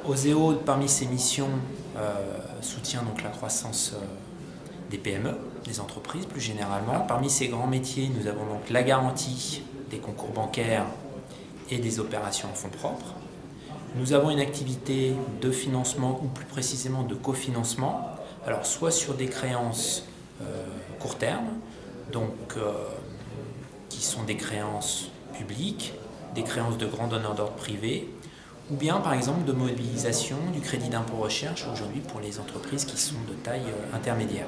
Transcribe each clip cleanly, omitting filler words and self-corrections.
Oseo, parmi ses missions, soutient donc la croissance des PME, des entreprises plus généralement. Parmi ces grands métiers, nous avons donc la garantie des concours bancaires et des opérations en fonds propres. Nous avons une activité de financement ou plus précisément de cofinancement, alors soit sur des créances court terme, donc qui sont des créances publiques, des créances de grands donneurs d'ordre privés, ou bien par exemple de mobilisation du crédit d'impôt recherche aujourd'hui pour les entreprises qui sont de taille intermédiaire.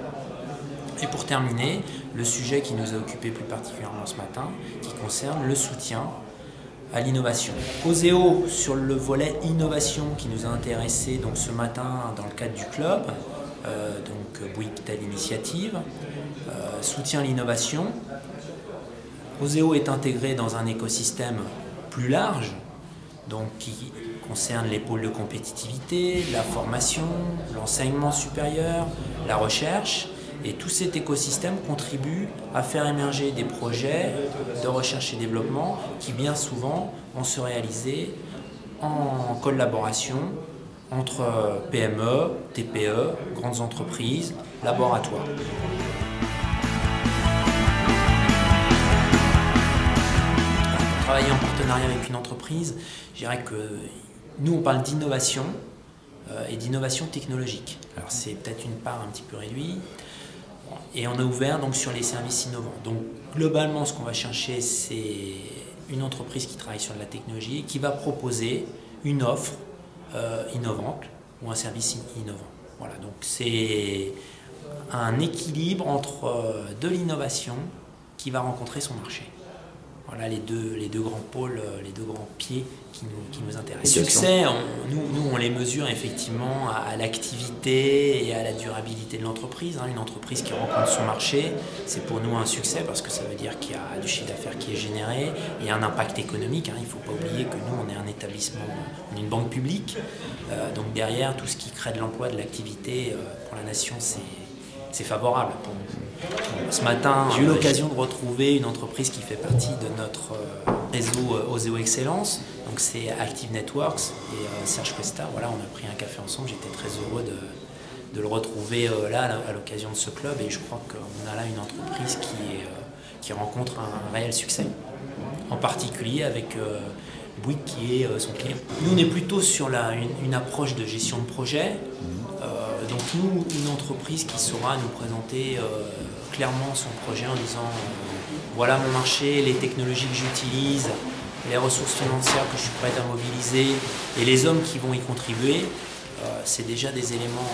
Et pour terminer, le sujet qui nous a occupé plus particulièrement ce matin, qui concerne le soutien à l'innovation. Oseo, sur le volet innovation qui nous a intéressé donc ce matin dans le cadre du club, donc Bouygues Telle Initiative, soutient l'innovation. Oseo est intégré dans un écosystème plus large, donc qui concerne les pôles de compétitivité, la formation, l'enseignement supérieur, la recherche. Et tout cet écosystème contribue à faire émerger des projets de recherche et développement qui bien souvent vont se réaliser en collaboration entre PME, TPE, grandes entreprises, laboratoires. Pour travailler en partenariat avec une entreprise, je dirais que nous on parle d'innovation et d'innovation technologique. Alors c'est peut-être une part un petit peu réduite. Et on a ouvert donc sur les services innovants. Donc globalement, ce qu'on va chercher, c'est une entreprise qui travaille sur de la technologie et qui va proposer une offre innovante ou un service innovant. Voilà, donc c'est un équilibre entre de l'innovation qui va rencontrer son marché. Voilà les deux grands pôles, les deux grands pieds qui nous intéressent. Le succès, nous on les mesure effectivement à l'activité et à la durabilité de l'entreprise. Une entreprise qui rencontre son marché, c'est pour nous un succès parce que ça veut dire qu'il y a du chiffre d'affaires qui est généré, il y a un impact économique. Il ne faut pas oublier que nous on est un établissement, on est une banque publique. Donc derrière, tout ce qui crée de l'emploi, de l'activité pour la nation, c'est favorable pour nous. Ce matin, j'ai eu l'occasion de retrouver une entreprise qui fait partie de notre réseau Oseo Excellence. Donc c'est Active Networks et Serge Cuesta. Voilà, on a pris un café ensemble. J'étais très heureux de le retrouver là à l'occasion de ce club. Et je crois qu'on a là une entreprise qui rencontre un réel succès. En particulier avec Bouygues qui est son client. Nous, on est plutôt sur une approche de gestion de projet. Donc nous, une entreprise qui saura nous présenter clairement son projet en disant voilà mon marché, les technologies que j'utilise, les ressources financières que je suis prêt à mobiliser et les hommes qui vont y contribuer, c'est déjà des éléments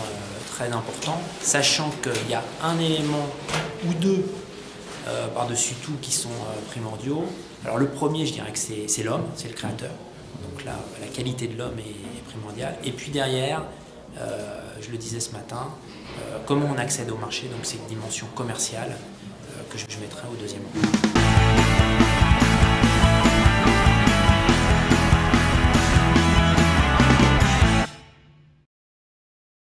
très importants, sachant qu'il y a un élément ou deux par-dessus tout qui sont primordiaux. Alors le premier, je dirais que c'est l'homme, c'est le créateur. Donc là, la qualité de l'homme est primordiale. Et puis derrière, je le disais ce matin, comment on accède au marché, donc c'est une dimension commerciale que je mettrai au deuxième rang.